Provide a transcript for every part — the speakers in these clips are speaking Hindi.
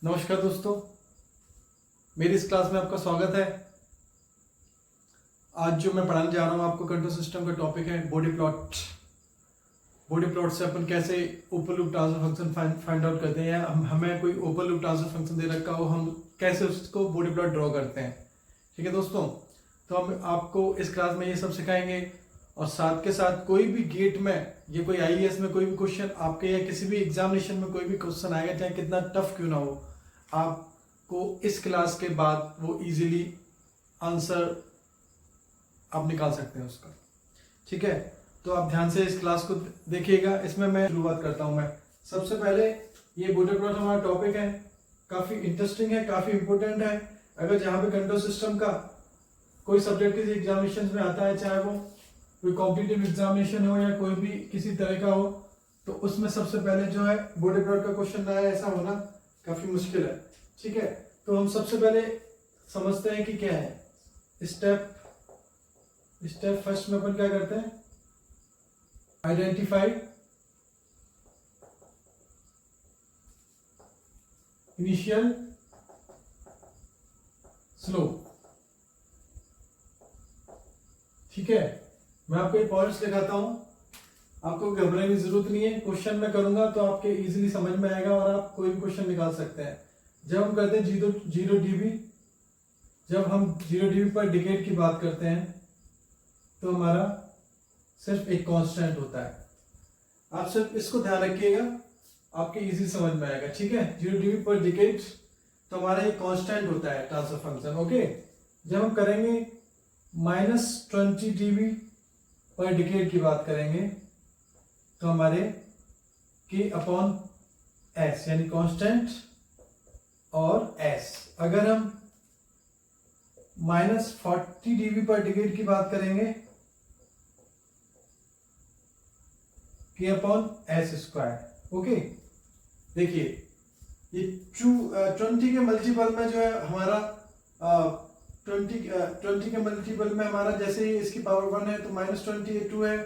नमस्कार दोस्तों, मेरी इस क्लास में आपका स्वागत है। आज जो मैं पढ़ाने जा रहा हूँ आपको कंट्रोल सिस्टम का टॉपिक है बॉडी प्लॉट। बॉडी प्लॉट से अपन कैसे open loop transfer function find out करते हैं, या हमें कोई ओपन लूप ट्रांसफर फंक्शन दे रखा हो, हम कैसे उसको बॉडी प्लॉट ड्रॉ करते हैं। ठीक है दोस्तों, तो हम आपको इस क्लास में ये सब सिखाएंगे। और साथ के साथ कोई भी गेट में, ये कोई आईएएस में कोई भी क्वेश्चन आपके, या किसी भी एग्जामिनेशन में कोई भी क्वेश्चन आएगा, चाहे कितना टफ क्यों ना हो, आपको इस क्लास के बाद वो इजीली आंसर आप निकाल सकते हैं उसका। ठीक है, तो आप ध्यान से इस क्लास को देखिएगा। इसमें मैं शुरुआत करता हूं। मैं सबसे पहले, ये बॉडी प्लॉट हमारा टॉपिक है, काफी इंटरेस्टिंग है, काफी इंपॉर्टेंट है। अगर जहां पे कंट्रोल सिस्टम का कोई सब्जेक्ट किसी एग्जामिनेशन में आता है, चाहे वो कोई कॉम्पिटिटिव एग्जामिनेशन हो या कोई भी किसी तरह का हो, तो उसमें सबसे पहले जो है बॉडी प्लॉट का क्वेश्चन आया, ऐसा होना काफी मुश्किल है। ठीक है, तो हम सबसे पहले समझते हैं कि क्या है स्टेप फर्स्ट में अपन क्या करते हैं, आइडेंटिफाई इनिशियल स्लोप। ठीक है, मैं आपको ये पॉइंट्स दिखाता हूं, आपको घबराने की जरूरत नहीं है। क्वेश्चन में करूंगा तो आपके इजीली समझ में आएगा और आप कोई भी क्वेश्चन निकाल सकते हैं। जब हम करते हैं जीरो डीबी, जब हम 0 dB पर डिकेड की बात करते हैं, तो हमारा सिर्फ एक कांस्टेंट होता है। आप सिर्फ इसको ध्यान रखिएगा, आपके इजी समझ में आएगा। ठीक है, 0 dB पर डिकेड तो हमारा एक कांस्टेंट होता है ट्रांसफर फंक्शन। ओके, जब हम करेंगे -20 dB पर डिकेड की बात करेंगे, तो हमारे K/S यानी कांस्टेंट और S। अगर हम -40 dB पर डिकेड की बात करेंगे, K/S²। ओके, देखिए ये 20 के मल्टीपल में जो है हमारा 20 के मल्टीपल में हमारा, जैसे ही इसकी पावर 1 है तो -20 2 है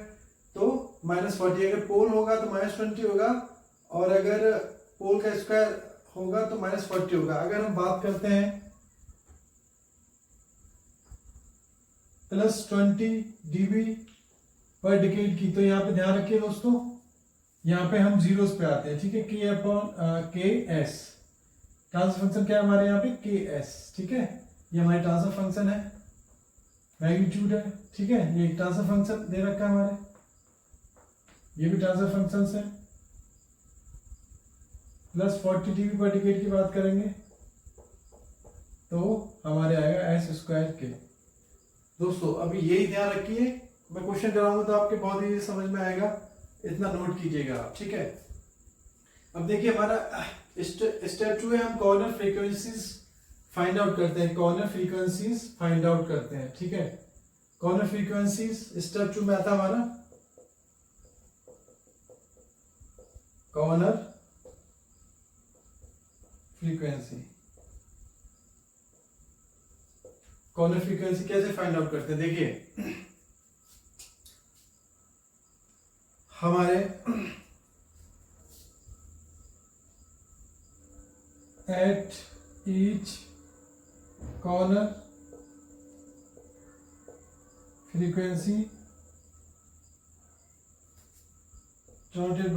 तो -40। अगर पोल होगा तो -20 होगा, और अगर पोल का स्क्वायर होगा तो -40 होगा। अगर हम बात करते हैं +20 dB पर डिकेड की, तो यहाँ पे ध्यान रखिए दोस्तों, यहाँ पे हम जीरोस पे आते हैं। ठीक है, K/S ट्रांसफर फंक्शन क्या है हमारे यहाँ पे, KS। ठीक है, ये हमारी ट्रांसफर फंक्शन है, मैग्नीट्यूड है। ठीक है, ये ट्रांसफर फंक्शन दे रखा है हमारे, ये भी ट्रांसफर फंक्शन है। +40 dB पर डिकेड की बात करेंगे तो हमारे आएगा S²K। दोस्तों अभी यही ध्यान रखिए, मैं क्वेश्चन कराऊंगा तो आपके बहुत ही समझ में आएगा, इतना नोट कीजिएगा आप। ठीक है, अब देखिए हमारा स्टेप 2 है, हम कॉर्नर फ्रीक्वेंसीज फाइंड आउट करते हैं। कॉर्नर फ्रीक्वेंसीज फाइंड आउट करते हैं। ठीक है, कॉर्नर फ्रीक्वेंसीज स्टेप 2 में आता हमारा कॉर्नर फ्रीक्वेंसी। कॉर्नर फ्रीक्वेंसी कैसे फाइंड आउट करते हैं, देखिए हमारे at each corner frequency denoted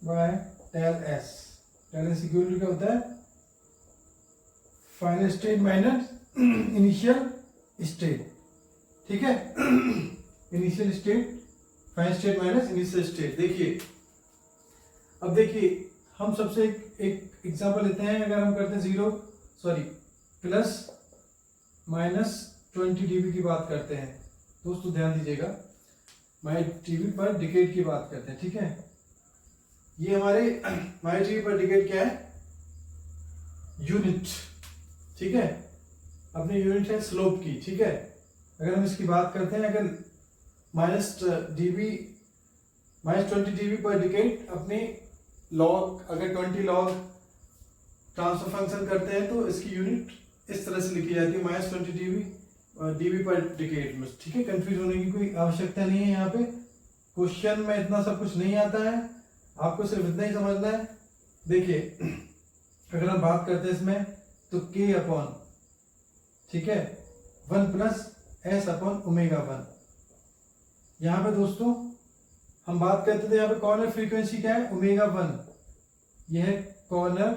by del S. Del S equal to क्या होता है, final state minus initial state. ठीक है, initial state, final state minus initial state. देखिए अब देखिए हम सबसे एक एग्जांपल लेते हैं। अगर हम करते हैं +-20 dB की बात करते हैं, दोस्तों ध्यान दीजिएगा, -dB पर डिकेड की बात करते हैं। ठीक है, ये हमारे -dB पर डिकेड क्या है, यूनिट। ठीक है, अपनी यूनिट है स्लोप की। ठीक है, अगर हम इसकी बात करते हैं, अगर -20 dB पर डिकेड अपनी लॉग, अगर 20 लॉग ट्रांसफर फंक्शन करते हैं तो इसकी यूनिट इस तरह से लिखी जाती है, -20 dB पर डिकेड में। ठीक है, कंफ्यूज होने की कोई आवश्यकता नहीं है। यहाँ पे क्वेश्चन में इतना सब कुछ नहीं आता है, आपको सिर्फ इतना ही समझना है देखिए अगर हम बात करते हैं इसमें तो k अपॉन, ठीक है, 1 प्लस एस अपॉन ओमेगा 1। यहाँ पे दोस्तों हम बात करते थे, यहाँ पे कॉर्नर फ्रीक्वेंसी क्या है, ओमेगा 1। यह है कॉर्नर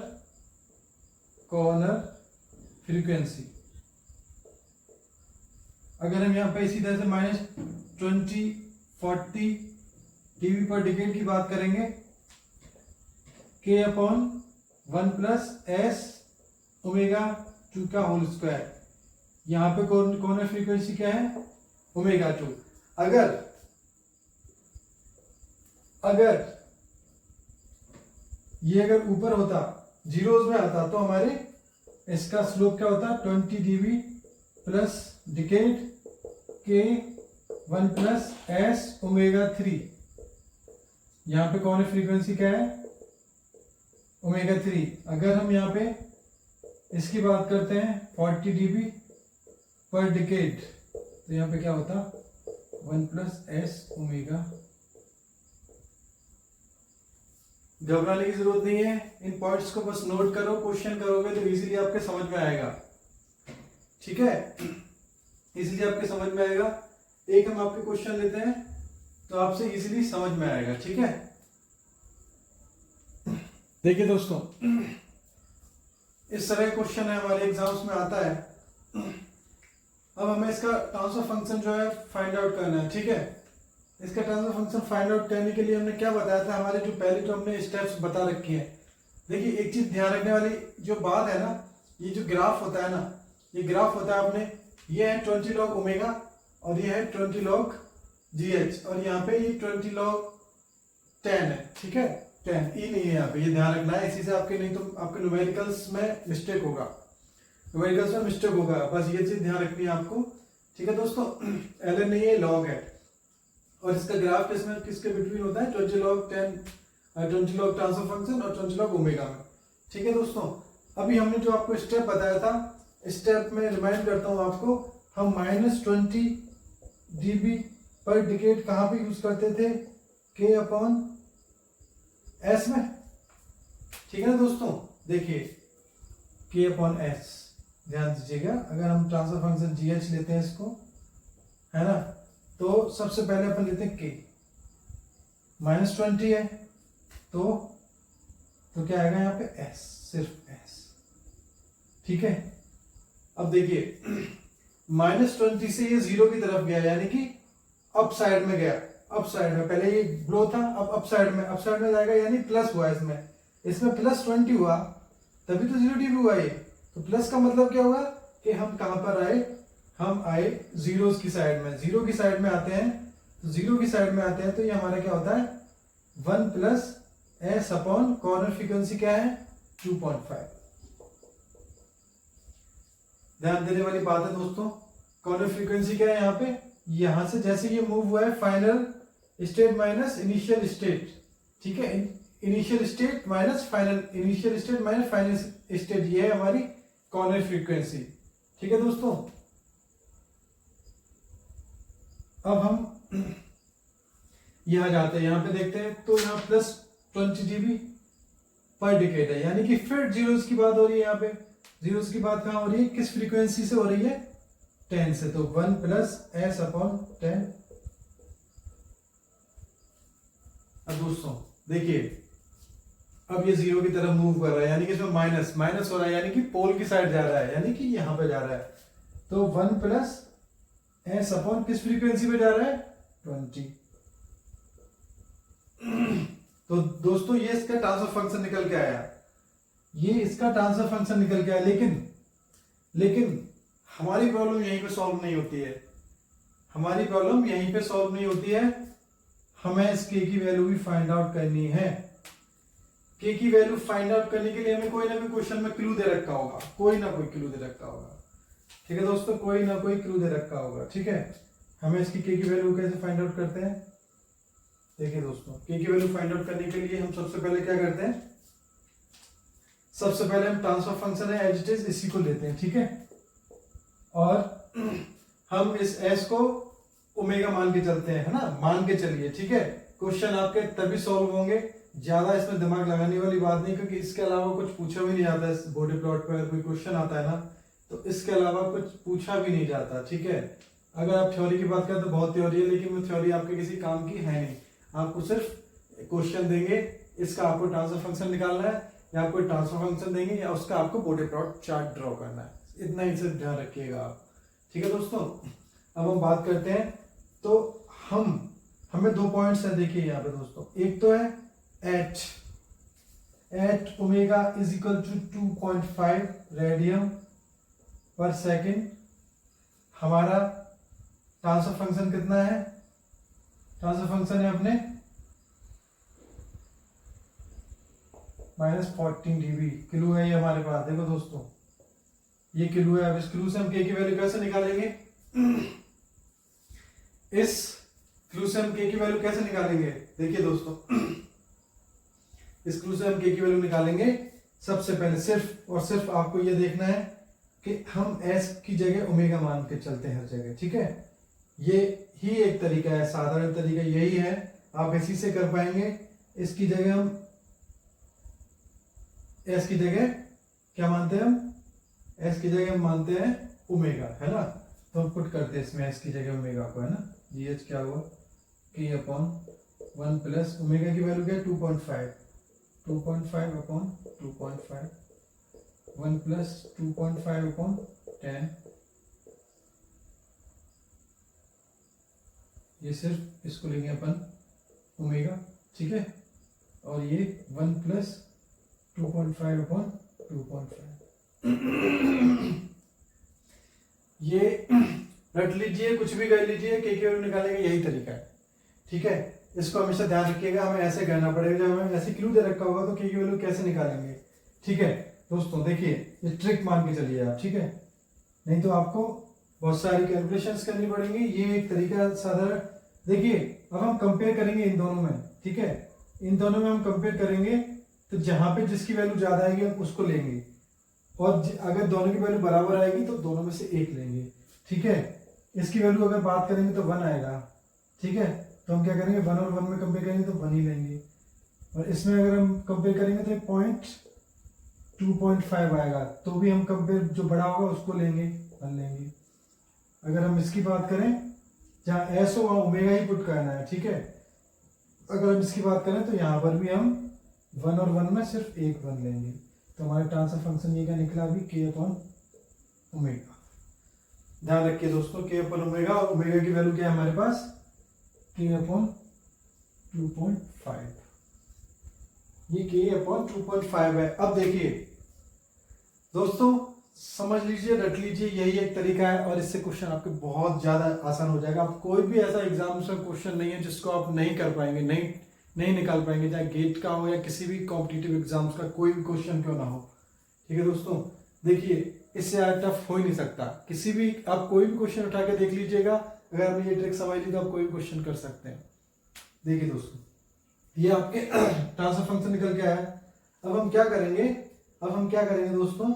फ्रीक्वेंसी। अगर हम यहाँ पे इसी तरह से -20-40 dB पर डिकेड की बात करेंगे, k upon 1 plus S omega 2 का होल स्क्वायर। यहाँ पे कॉर्नर फ्रीक्वेंसी क्या है, ओमेगा 2। अगर ये अगर ऊपर होता, जीरोस में आता, तो हमारे इसका स्लोप क्या होता, 20 dB plus decade k 1 plus S omega 3। यहाँ पे कॉर्नर फ्रीक्वेंसी क्या है, ओमेगा 3। अगर हम यहाँ पे इसकी बात करते हैं 40 dB पर डिकेड, तो यहाँ पे क्या होता, 1 प्लस एस ओमेगा। घबराने की जरूरत नहीं है, इन पॉइंट्स को बस नोट करो, क्वेश्चन करोगे तो इजीली आपके समझ में आएगा, ठीक है, इजीली आपके समझ में आएगा। एक हम आपके क्वेश्चन लेते हैं तो आपसे इजीली समझ में आएगा, ठीक है। देखिए दोस्तों, इस तरह क्वेश्चन है हमारे एग्जाम्स में आता है। अब हमें इसका ट्रांसफर फंक्शन जो है फाइंड आउट करना है, ठीक है। इसका ट्रांसफर फंक्शन फाइंड आउट करने के लिए हमने क्या बताया था, हमारे जो पहले तो हमने स्टेप्स बता रखी है। देखिए एक चीज ध्यान रखने वाली जो बात है ना, ये जो ग्राफ होता है ना, ये ग्राफ होता है अपने, ये है 20 log ओमेगा और ये है 20 log GH, और यहाँ पे ये 20 log 10 है, ठीक है, 10 ई नहीं है यहाँ पे, ये ध्यान रखना है। इसी से आपके, नहीं तो आपके न्यूमेरिकल्स में मिस्टेक होगा, न्यूमेरिकल्स में मिस्टेक होगा, बस ये चीज ध्यान रखनी है आपको, ठीक है दोस्तों। ln नहीं है, लॉग है, और इसका ग्राफ किसमें, किसके बिटवीन होता है, 20 log 10, 20 log ट्रांसफर फंक्शन और 20 log ओमेगा में, ठीक है दोस्तों। अभी हमने जो आपको स्टेप बताया था, स्टेप में रिमाइंड करता हूं आपको, हम -20 dB पर डिकेड कहां पे यूज करते थे, k अपॉन एस में, ठीक है ना दोस्तों। देखिए k अपॉन एस, ध्यान दीजिएगा, अगर हम ट्रांसफर फंक्शन GH लेते हैं इसको, है ना, तो सबसे पहले अपन लेते हैं k, -20 है तो क्या आएगा यहाँ पे s, सिर्फ s, ठीक है। अब देखिए -20 से ये 0 की तरफ गया, यानी कि अप साइड में गया, अप साइड में, पहले ये ग्रो था, अब अप साइड में जाएगा, यानी प्लस हुआ इसमें +20 हुआ, तभी तो 0 dB हुआ ये। तो प्लस का मतलब क्या हुआ कि हम कहां पर आए, हम आए जीरोस की साइड में, जीरो की साइड में आते हैं, तो जीरो की साइड में आते हैं तो ये हमारा क्या होता है, 1 plus S upon corner frequency क्या है, 2.5। ध्यान देने वाली बात है दोस्तों, कॉर्नर फ्रीक्वेंसी क्या है यहाँ पे, यहां से जैसे ये मूव हुआ है, final state minus initial state, ठीक है, initial state minus final, initial state minus final state, ये है हमारी कॉर्नर फ्रीक्वेंसी, ठीक है दोस्तों। अब हम यहां जाते हैं, यहां पे देखते हैं, तो यहाँ +20 dB पर डिकेड है, यानी कि फिर जीरोस की बात हो रही है, यहाँ पे जीरोस की बात कहां हो रही है, किस फ्रीक्वेंसी से हो रही है, 10 से, तो 1 प्लस एस अपॉन 10। अब दोस्तों देखिए, अब ये 0 की तरफ मूव कर रहा है, यानी कि इसमें माइनस हो रहा है, यानी कि पोल की साइड जा रहा है, यानी कि यहां पे जा रहा है, तो 1 प्लस एस अपॉन किस फ्रीक्वेंसी पे जा रहा है, 20। तो दोस्तों ये इसका ट्रांसफर फंक्शन निकल के आया, ये इसका ट्रांसफर फंक्शन निकल के आया, लेकिन हमारी प्रॉब्लम यहीं पे सॉल्व नहीं होती है, हमारी प्रॉब्लम यहीं पे सॉल्व नहीं होती है, हमें इस k की वैल्यू भी फाइंड आउट करनी है। k की वैल्यू फाइंड आउट करने के लिए हमें कोई ना कोई क्वेश्चन में क्लू दे रखा होगा, कोई ना कोई क्लू दे रखा होगा, ठीक है दोस्तों, कोई ना कोई क्लू दे रखा होगा, ठीक है। हमें इसकी k की वैल्यू कैसे फाइंड आउट करते हैं, देखिए दोस्तों, k की वैल्यू फाइंड आउट करने के लिए हम सबसे पहले क्या करते हैं, सबसे पहले हम ट्रांसफर फंक्शन है एज इट इज, इसी को लेते हैं, ठीक है, और हम इस s को ओमेगा मान के चलते हैं, है ना, मान के चलिए, ठीक है। क्वेश्चन आपके तभी सॉल्व होंगे ज्यादा इसमें दिमाग लगाने वाली बात नहीं, क्योंकि इसके अलावा कुछ पूछा भी नहीं जाता इस बॉडी प्लॉट पर। अगर कोई क्वेश्चन आता है ना तो इसके अलावा कुछ पूछा भी नहीं जाता, ठीक है। अगर आप थ्योरी की बात करें तो बहुत थ्योरी है, लेकिन वो थ्योरी आपके किसी काम की है नहीं। आपको सिर्फ क्वेश्चन देंगे, इसका आपको ट्रांसफर फंक्शन निकालना है, या आपको ट्रांसफर फंक्शन देंगे या उसका आपको बॉडी प्लॉट चार्ट ड्रॉ करना है। इतना ही सिर्फ ध्यान रखिएगा आप, ठीक है दोस्तों। अब हम बात करते हैं, तो हमें 2 पॉइंट्स है, देखिए यहाँ पे दोस्तों। एक तो है at omega is equal to 2.5 radian per second. हमारा ट्रांसफर फंक्शन कितना है? ट्रांसफर फंक्शन है अपने -14 dB। किलो है ये हमारे पास, देखो दोस्तों ये किलो है। अब इस किलो से हम के की वैल्यू कैसे निकालेंगे? इस किलो से हम के की वैल्यू कैसे निकालेंगे? देखिए दोस्तों, इस किलो से हम के की वैल्यू निकालेंगे। सबसे पहले सिर्फ और सिर्फ आपको ये देखना है कि हम एस की जगह ओमेगा मान के चलते हैं हर जगह, ठीक है। ये ही एक तरीका है, साधारण तरीका यही है, आप इसी से कर पाएंगे। इसकी जगह हम एस की जगह क्या मानते हैं? हम एस की जगह हम मानते हैं ओमेगा, है ना। तो हम पुट करते हैं इसमें एस की जगह ओमेगा को, है ना। जी एच क्या हुआ? के अपॉन 1 प्लस ओमेगा की वैल्यू क्या है? 2.5 अपॉन 2.5 1 प्लस 2.5 अपॉन 10। ये सिर्फ इसको लेंगे अपन ओमेगा, ठीक है। और ये 1 प्लस 2.5 अपॉन 2.5। ये रट लीजिए, कुछ भी कर लीजिए, के वैल्यू निकालने का यही तरीका है, ठीक है। इसको हमेशा ध्यान रखिएगा, हमें ऐसे करना पड़ेगा। जब हमें ऐसे क्लू दे रखा होगा तो के की वैल्यू कैसे निकालेंगे, ठीक है दोस्तों। देखिए ये ट्रिक मान के चलिए आप, ठीक है। नहीं तो आपको बहुत सारी कैलकुलेशंस करनी पड़ेंगी। ये एक तरीका साधारण। देखिए अब हम कंपेयर करेंगे इन दोनों में, ठीक है। इन दोनों में हम कंपेयर करेंगे, तो जहां पे जिसकी वैल्यू ज्यादा आएगी हम उसको लेंगे, और अगर दोनों की वैल्यू बराबर आएगी तो दोनों में से एक लेंगे, ठीक है। इसकी वैल्यू अगर बात करेंगे तो 1 आएगा, ठीक है। तो हम क्या करेंगे? 1 और 1 में कंपेयर करेंगे तो 1 ही लेंगे, और इसमें अगर हम कंपेयर करेंगे तो 2.5 आएगा, तो भी हम कंपेयर जो बड़ा होगा उसको लेंगे, 1 लेंगे। अगर हम इसकी बात करें, जहाँ एस हो वहाँ ओमेगा ही पुट करना है, ठीक है। अगर हम इसकी बात करें तो यहाँ पर भी हम 1 और 1 में सिर्फ एक 1 लेंगे। तो हमारा ट्रांसफर फंक्शन ये क्या निकला अभी? के अपॉन ओमेगा। ध्यान रखिए दोस्तों, के अपॉन ओमेगा, और ओमेगा की वैल्यू क्या है हमारे पास? के अपॉन 2.5। ये के अपॉन 2.5 है। अब देखिए दोस्तों, समझ लीजिए, रट लीजिए, यही एक तरीका है, और इससे क्वेश्चन आपके बहुत ज्यादा आसान हो जाएगा। आप कोई भी ऐसा एग्जाम से क्वेश्चन नहीं है जिसको आप नहीं कर पाएंगे, नहीं निकाल पाएंगे, चाहे गेट का हो या किसी भी कॉम्पिटिटिव एग्जाम्स का कोई भी क्वेश्चन क्यों ना हो, ठीक है दोस्तों। देखिए इससे ज्यादा टफ हो ही नहीं सकता। किसी भी आप कोई भी क्वेश्चन उठा के देख लीजिएगा, अगर आपने ये ट्रिक समझ ली तो आप कोई भी क्वेश्चन कर सकते हैं। देखिए दोस्तों, ये आपके ट्रांसफर फंक्शन निकल के आया। अब हम क्या करेंगे दोस्तों?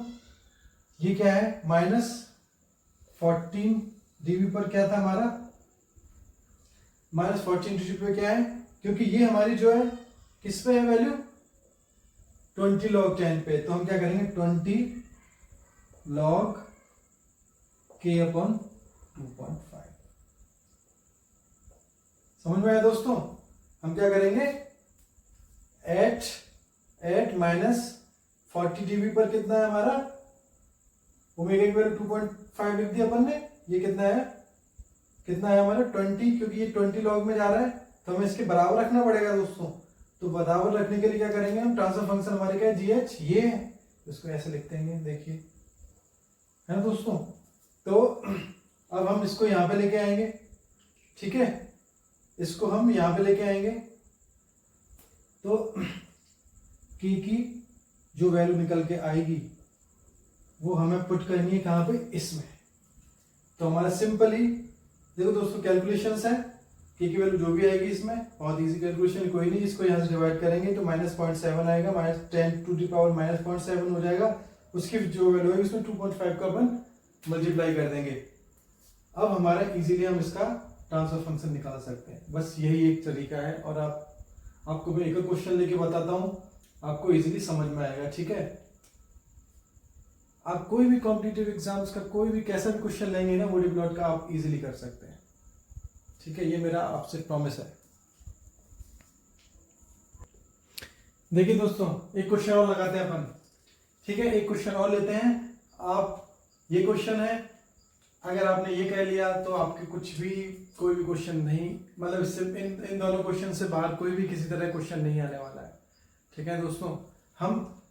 ये क्या है? -14 dB पर क्या था हमारा? -14 dB पे क्या है? क्योंकि ये हमारी जो है किस पे है वैल्यू? 20 log 10 पे। तो हम क्या करेंगे? 20 log k अपॉन 2.5। समझ में आया दोस्तों? हम क्या करेंगे? एट -40 dB पर कितना है हमारा? ओमेगा की वैल्यू 2.5 लिख दिया अपन ने। ये कितना है हमारा? 20, क्योंकि ये 20 लॉग में जा रहा है, तो हमें इसके बराबर रखना पड़ेगा दोस्तों। तो बराबर रखने के लिए क्या करेंगे हम? ट्रांसफर फंक्शन हमारे क्या है? जीएच, ये है, इसको ऐसे लिखते हैं, देखिए, है ना दोस्तों। तो अब हम इसको यहां पे लेके आएंगे, ठीक है। इसको हम यहां पे लेके आएंगे, तो की जो वैल्यू निकल के आएगी वो हमें पुट करनी है कहां पे? इसमें। तो हमारा सिंपली देखो दोस्तों, कैलकुलेशंस है, की वैल्यू जो भी आएगी इसमें, बहुत इजी कैलकुलेशन, कोई नहीं। इसको यहाँ से डिवाइड करेंगे तो -0.7 आएगा, -10 to the power -0.7 हो जाएगा। उसकी जो वैल्यू है उसमें 2.5 का अपन मल्टीप्लाई कर देंगे। अब हमारा इजीली हम इसका ट्रांसफर फंक्शन निकाल सकते हैं। बस यही एक तरीका है, और आप आपको मैं एक क्वेश्चन लेके बताता हूं, आपको इजीली समझ में आएगा, ठीक है। आप कोई भी कॉम्पिटिटिव एग्जाम्स का कोई भी कैसा भी क्वेश्चन लेंगे ना बॉडी प्लॉट का, आप इजीली कर सकते हैं, ठीक है। ये मेरा आपसे प्रॉमिस है। देखिए दोस्तों, एक क्वेश्चन और लगाते हैं अपन, ठीक है। एक क्वेश्चन और लेते हैं। आप, ये क्वेश्चन है, अगर आपने ये कह लिया तो आपके कुछ भी कोई भी क्वेश्चन नहीं, मतलब इससे इन दोनों क्वेश्चन से बाहर कोई भी किसी तरह क्वेश्चन नहीं आने वाला है, ठीक है दोस्तों। हम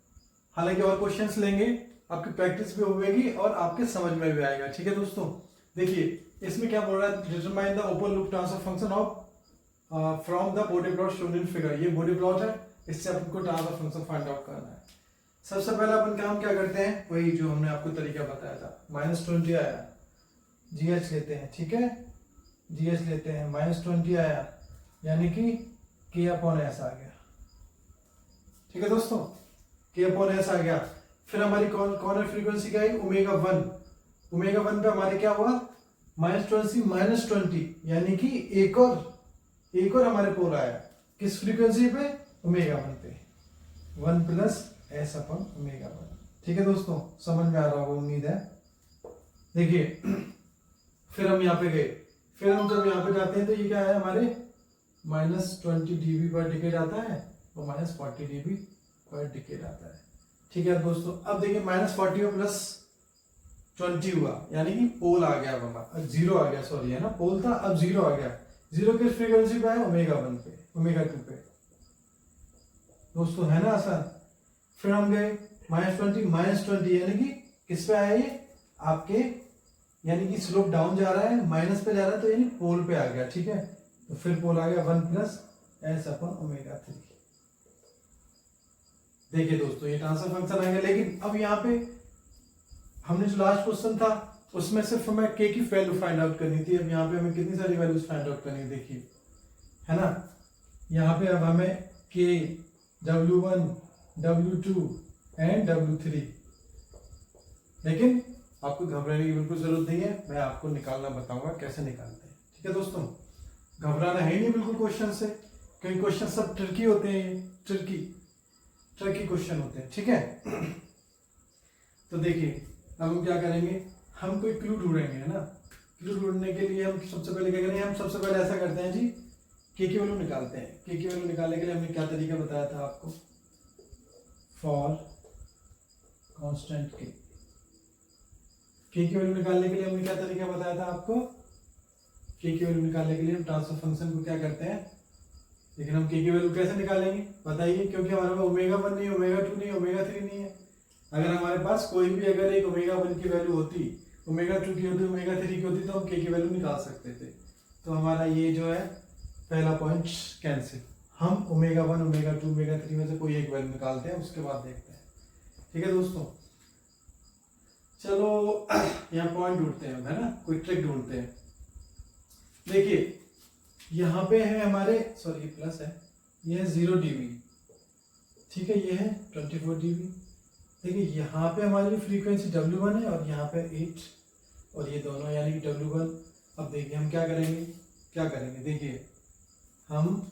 हालांकि और क्वेश्चंस लेंगे, आपकी प्रैक्टिस भी होगी और आपके समझ में भी आएगा, ठीक है दोस्तों। देखिए इसमें क्या बोल रहा है, determine the open loop transfer function of from the body plot shown in figure. ये बॉडी प्लॉट है, इससे अपन को ट्रांसफर फंक्शन फाइंड आउट करना है। सबसे पहले अपन काम क्या करते हैं, वही जो हमने आपको तरीका बताया था। -20 आया, GH लेते हैं, ठीक है, GH लेते हैं, -20 आया, यानी कि K/S आ गया, ठीक है दोस्तों, K/S आ गया। फिर हमारी कॉर्नर फ्रीक्वेंसी क्या है, ω1। ω1 पे हमारे क्या हुआ, -20, यानी कि एक और हमारे पोल आया, किस फ्रीक्वेंसी पे, ω1 पे, 1+S/ω1, ठीक है दोस्तों। समझ में आ रहा होगा, उम्मीद है। देखिए फिर हम यहाँ पे गए, फिर हम जब यहाँ पे जाते हैं तो ये क्या है हमारे, -20 dB/डिकेड आता है और -40 dB/डिकेड आता है, ठीक है दोस्तों। अब देखिए -40 में +20 हुआ, यानी कि पोल आ गया, अब हमारा 0 आ गया, सॉरी है ना, पोल था, अब 0 आ गया। 0 किस फ्रीक्वेंसी पे है, ω1 पे, ω2 पे दोस्तों, है ना आसान। फिर हम गए -20, यानी कि किस पे आया ये आपके, यानी कि स्लोप डाउन जा रहा है, माइनस पे जा रहा है, तो यानी पोल पे आ गया, ठीक है। तो फिर पोल आ गया 1+S/ω3। देखिए दोस्तों ये ट्रांसफर फंक्शन आ गया। लेकिन अब यहाँ पे हमने जो लास्ट क्वेश्चन था उसमें सिर्फ हमें K की वैल्यू फाइंड आउट करनी थी। अब यहाँ पे हमें कितनी सारी वैल्यूज फाइंड आउट करनी, देखिए, है ना। यहाँ पे अब हमें K, W1, W2 and W3, लेकिन आपको घबराने की बिल्कुल जरूरत नहीं है, मैं आपको निकालना बताऊंगा कैसे निकालते हैं, ठीक है दोस्तों। घबराना है ही नहीं बिल्कुल क्वेश्चन से, क्योंकि क्वेश्चन सब ट्रिकी होते हैं, ट्रिकी क्वेश्चन होते हैं, ठीक है। तो देखिए अब हम क्या करेंगे, हम कोई क्लू ढूंढेंगे, है ना। क्लू ढूंढने के लिए हम सबसे पहले क्या करेंगे, हम सबसे पहले ऐसा करते हैं जी, K की वैल्यू निकालते हैं। K की वैल्यू निकालने के लिए हमने क्या तरीका बताया था आपको, फॉर कांस्टेंट K की वैल्यू निकालने के लिए हमने क्या तरीका बताया था आपको, K की वैल्यू निकालने के लिए हम ट्रांसफर फंक्शन को क्या करते हैं, लेकिन हम K की वैल्यू कैसे निकालेंगे बताइए, क्योंकि हमारे पास ω1 नहीं, ω2 नहीं, ω3 नहीं है। अगर हमारे पास कोई भी अगर एक ω1 की वैल्यू होती, ω2 की होती, ω3 की होती, तो हम K की वैल्यू निकाल सकते थे। तो हमारा ये जो है पहला पॉइंट कैंसिल, हम ω1, ω2, ω3 में से कोई एक वैल्यू निकालते हैं, उसके बाद देखते हैं, ठीक है दोस्तों। चलो यहाँ पॉइंट ढूंढते हैं, है ना, कोई ट्रिक ढूंढते हैं। देखिए यहाँ पे है हमारे, सॉरी प्लस है, ये है 0 dB, ठीक है, ये है 24 dB। देखिए यहाँ पे हमारी फ्रीक्वेंसी W1 है और यहाँ पे 8, और ये दोनों यानी कि W1। अब देखिए हम क्या करेंगे, देखिए हम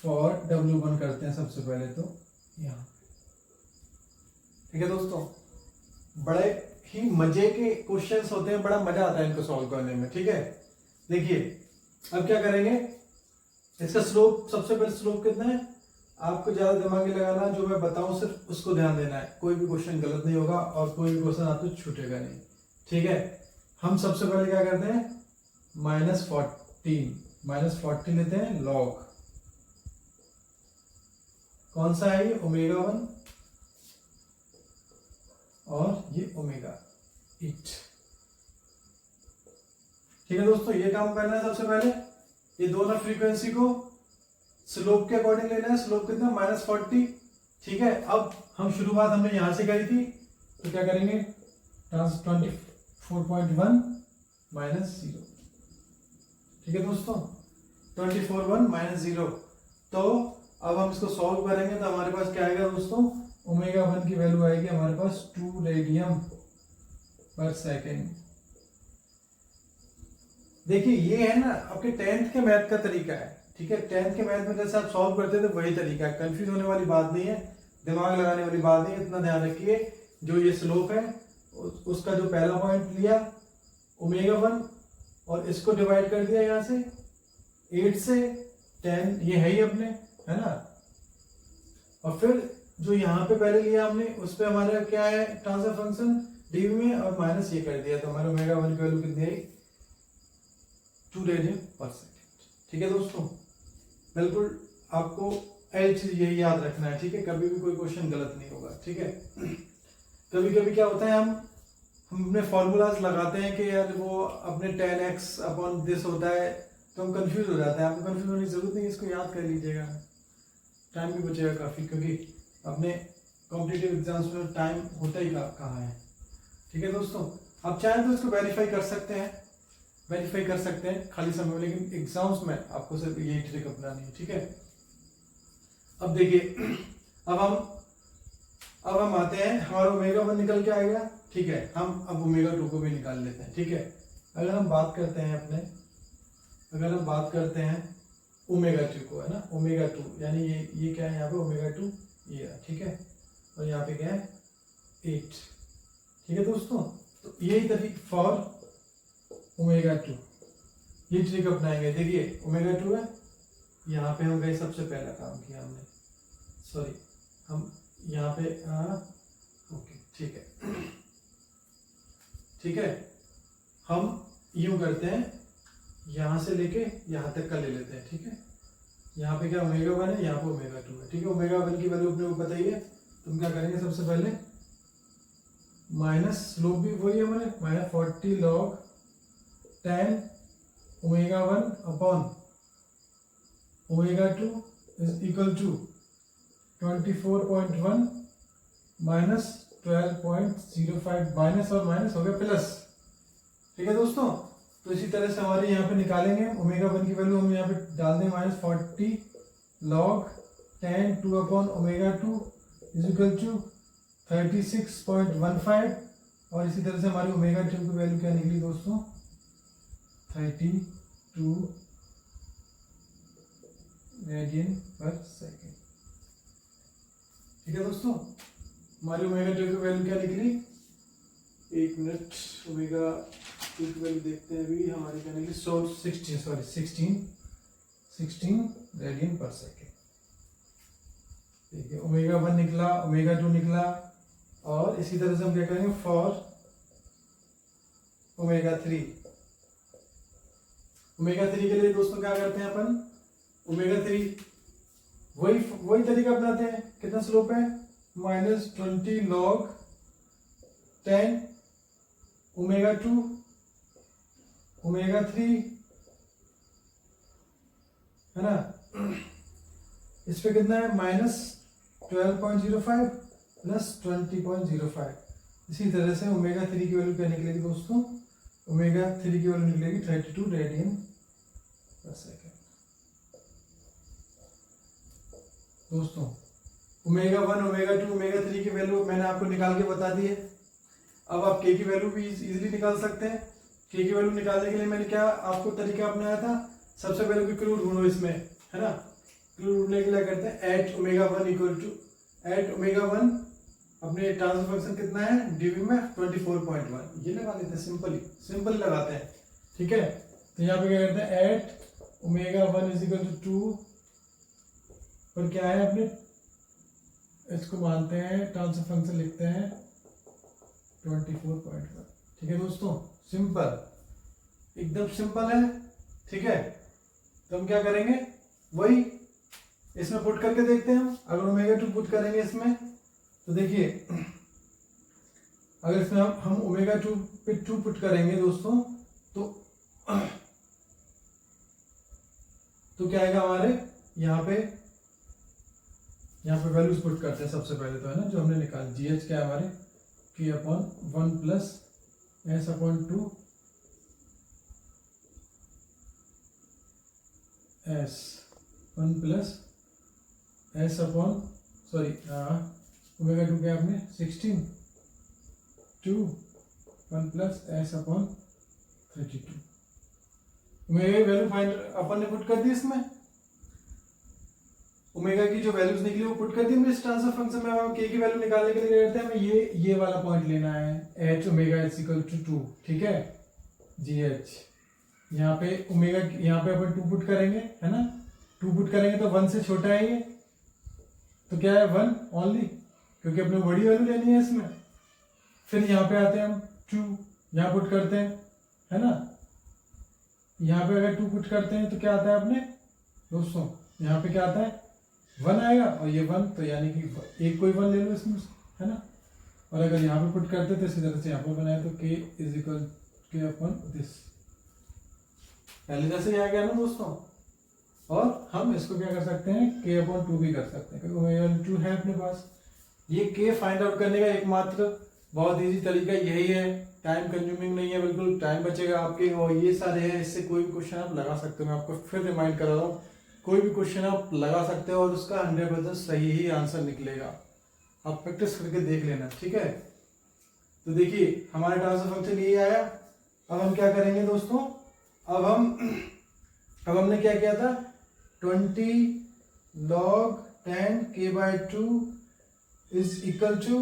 फॉर W1 करते हैं सबसे पहले, तो यहाँ, ठीक है दोस्तों। बड़े ही मजे के क्वेश्चंस होते हैं, बड़ा मजा आता है इनको सॉल्व करने में, ठीक है। देखिए अब क्या करेंगे, इसका स्लोप, सबसे पहले स्लोप कितना है, आपको ज्यादा दिमाग नहीं लगाना, जो मैं बताऊं सिर्फ उसको ध्यान देना है, कोई भी क्वेश्चन गलत नहीं होगा और कोई भी क्वेश्चन आपको छूटेगा नहीं, ठीक है। हम सबसे पहले क्या करते हैं, -40 लेते हैं, लॉग कौन सा है, ये ω1 और ये ω8, ठीक है दोस्तों। ये काम करना है सबसे पहले, ये दोनों फ्रीक्वेंसी को स्लोप के अकॉर्डिंग लेना है। स्लोप कितना, -40, ठीक है। अब हम शुरुआत हमने यहां से करी थी, तो क्या करेंगे, 24.1 -0, ठीक है दोस्तों, 24.1 -0। तो अब हम इसको सॉल्व करेंगे तो हमारे पास क्या आएगा दोस्तों, ω1 की वैल्यू आएगी हमारे पास 2 रेडियन/सेकेंड। देखिए ये है ना आपके 10th के मैथ का तरीका है, ठीक है, 10th के मैथ में जैसे आप सॉल्व करते थे वही तरीका है, कंफ्यूज होने वाली बात नहीं है, दिमाग लगाने वाली बात नहीं है, इतना ध्यान रखिए। जो ये स्लोप है उसका जो पहला पॉइंट लिया ओमेगा 1 और इसको डिवाइड कर दिया यहाँ से 8 से 10, ये है ही अपने, है ना। और फिर जो यहाँ पे पहले लिया हमने उस पे हमारा क्या है ट्रांसफर फंक्शन डीवी में, और माइनस ये कर दिया तो हमारा ओमेगा 1 की वैल्यू कितनी आई 2 रेडियन पर सेकेंड। ठीक है दोस्तों, बिल्कुल आपको एक चीज यही याद रखना है, ठीक है, कभी भी कोई क्वेश्चन गलत नहीं होगा। ठीक है, कभी कभी क्या होता है हम अपने फॉर्मूलाज लगाते हैं कि यार वो अपने 10x अपॉन दिस होता है तो हम कंफ्यूज हो जाते हैं। आपको कंफ्यूज होने की जरूरत नहीं, इसको याद कर लीजिएगा, टाइम भी बचेगा काफ़ी, क्योंकि अपने कॉम्पिटिटिव एग्जाम्स में टाइम होता ही कहाँ है। ठीक है दोस्तों, आप चाहें तो इसको वेरीफाई कर सकते हैं, खाली समय में, लेकिन एग्जाम्स में आपको सिर्फ यही ट्रिक अपनानी है। ठीक है, अब देखिए, अब हम आते हैं, हमारा ओमेगा 1 निकल के आएगा। ठीक है, हम अब ओमेगा 2 को भी निकाल लेते हैं। ठीक है, अगर हम बात करते हैं ओमेगा 2 को, है ना, ओमेगा 2 यानी ये क्या है यहाँ पे ओमेगा 2 ये है। ठीक है, और यहाँ पे क्या है 8। ठीक है दोस्तों, तो यही तरीक फॉर ओमेगा 2 ये ट्रिक अपनाएंगे। देखिए ओमेगा 2 है, यहाँ पे हम गए सबसे पहला काम किया हमने, सॉरी हम यहाँ पे ओके ठीक है, हम यूं करते हैं, यहाँ से लेके यहाँ तक का ले लेते हैं। ठीक है, यहाँ पे क्या ओमेगा 1 है, यहाँ पे ओमेगा 2 है। ठीक है, ओमेगा 1 की वैल्यू अपने को पता ही है, तो हम क्या करेंगे सबसे पहले माइनस स्लोप भी वही है हमारे minus 40 log 10 omega 1 upon omega 2 is equal to 24.1 minus 12.05, minus और माइनस हो गया प्लस। ठीक है दोस्तों, तो इसी तरह से हमारे यहाँ पे निकालेंगे ओमेगा 1 की वैल्यू, हम यहाँ पे डाल दें minus 40 log 10 2 upon omega 2 is equal to 36.15, और इसी तरह से हमारी ओमेगा 2 की वैल्यू क्या निकली दोस्तों 32 रेडियन पर सेकेंड। ठीक है दोस्तों, हमारी ओमेगा 2 की वैल्यू क्या निकली, एक मिनट, ओमेगा 2 की वैल्यू देखते हैं अभी, हमारी क्या निकली 16 रेडियन पर सेकेंड। ठीक है, ओमेगा 1 निकला, ओमेगा 2 निकला, और इसी तरह से हम क्या करेंगे फॉर ओमेगा 3। ओमेगा 3 के लिए दोस्तों क्या करते हैं अपन, ओमेगा 3 वही तरीका अपनाते हैं, कितना स्लोप है माइनस 20 log 10 ओमेगा 2 ओमेगा 3, है ना, इस पे कितना है माइनस 12.05 प्लस 20.05। इसी तरह से ओमेगा 3 की वैल्यू क्या निकलेगी दोस्तों, ओमेगा 3 की वैल्यू निकलेगी 32 रेडियन पर सेकेंड। दोस्तों ओमेगा 1 ओमेगा 2 ओमेगा 3 की वैल्यू मैंने आपको निकाल के बता दी है। अब आप के की वैल्यू भी इजीली निकाल सकते हैं। के की वैल्यू निकालने के लिए मैंने क्या आपको तरीका अपनाया था, सबसे पहले कोई क्लू ढूंढो इसमें, है ना, क्लू ढूंढने के लिए करते हैं at omega 1 equal to at omega 1 अपने ट्रांसफर फंक्शन कितना है डीवी में 24.1, ये लगा लेते हैं, सिंपल लगाते हैं। ठीक है, तो यहाँ पे क्या करते हैं at omega 1 is equal to 2, और क्या है अपने इसको मानते हैं ट्रांसफर फंक्शन लिखते हैं 24.1। ठीक है दोस्तों, सिंपल, एकदम सिंपल है। ठीक है, तो हम क्या करेंगे वही इसमें पुट करके देखते हैं। हम अगर ओमेगा 2 पुट करेंगे इसमें तो देखिए, अगर इसमें हम ओमेगा 2 पे 2 पुट करेंगे दोस्तों तो क्या आएगा हमारे यहाँ पे वैल्यूज पुट करते हैं सबसे पहले तो, है ना, जो हमने निकाल जीएच क्या है हमारे k upon 1 plus S upon 2 S 1 plus S upon sorry omega 2 क्या आपने 16 2 1 प्लस एस अपॉन 32 ओमेगा की वैल्यू फाइंड अपन ने पुट कर दी इसमें, ओमेगा की जो वैल्यूज निकली वो पुट कर दी हमने इस ट्रांसफर फंक्शन में। हम के की वैल्यू निकालने के लिए क्या करते हैं, हमें ये वाला पॉइंट लेना है h omega is equal to 2, ठीक है, gh। यहाँ पे ओमेगा, यहाँ पे अपन 2 पुट करेंगे, है ना, 2 पुट करेंगे तो 1 से छोटा है ये, तो क्या है 1 ओनली, क्योंकि अपने बड़ी वैल्यू लेनी है इसमें। फिर यहाँ पे आते हैं हम 2 यहाँ पुट करते हैं, है ना, यहाँ पे अगर 2 पुट करते हैं तो क्या आता है अपने दोस्तों, यहाँ पे क्या आता है 1 आएगा, और ये 1, तो यानी कि एक कोई 1 ले लो इसमें, है ना। और अगर यहाँ पे पुट करते तो इसी तरह से यहाँ पे बनाए तो k इज इक्वल के अपन दिस, पहले जैसे ही आ गया ना दोस्तों। और हम इसको क्या कर सकते हैं, k अपॉन 2 भी कर सकते हैं, क्योंकि ओमेगा 2 है अपने पास। ये k फाइंड आउट करने का एकमात्र बहुत इजी तरीका यही है, टाइम कंज्यूमिंग नहीं है, बिल्कुल टाइम बचेगा आपके। और ये सारे हैं, इससे कोई भी क्वेश्चन आप लगा सकते हो। मैं आपको फिर रिमाइंड कर रहा हूँ, कोई भी क्वेश्चन आप लगा सकते हो और उसका 100% सही ही आंसर निकलेगा। आप प्रैक्टिस करके देख लेना, ठीक है। तो देखिए हमारा ट्रांसफर फंक्शन ये आया। अब हम क्या करेंगे दोस्तों, अब हमने क्या किया था, 20 log 10 k/2 is equal to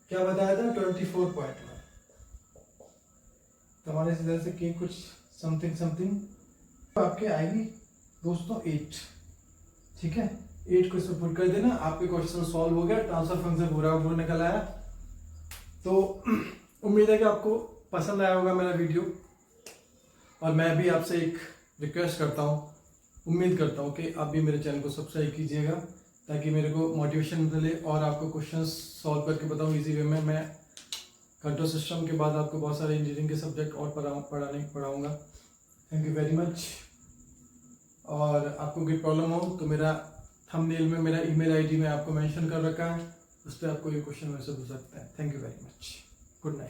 क्या बताया था, 24.1। तो हमारे इस तरह से k कुछ समथिंग आपके आएगी दोस्तों 8, ठीक है। 8 को इसमें पुट कर देना, आपके क्वेश्चन सॉल्व हो गया, ट्रांसफर फंक्शन पूरा निकल आया। तो उम्मीद है कि आपको पसंद आया होगा मेरा वीडियो, और मैं भी आपसे एक रिक्वेस्ट करता हूँ, उम्मीद करता हूँ कि आप भी मेरे चैनल को सब्सक्राइब कीजिएगा, ताकि मेरे को मोटिवेशन मिले और आपको क्वेश्चंस सॉल्व करके बताऊँ इजी वे में। मैं कंट्रोल सिस्टम के बाद आपको बहुत सारे इंजीनियरिंग के सब्जेक्ट और पढ़ाऊँगा। Thank you very much. और आपको कोई प्रॉब्लम हो तो मेरा थंबनेल में मेरा ईमेल आईडी में आपको मेंशन कर रखा है, उस पर आप कोई क्वेश्चन मेरे से पूछ सकते हैं। Thank you very much, good night.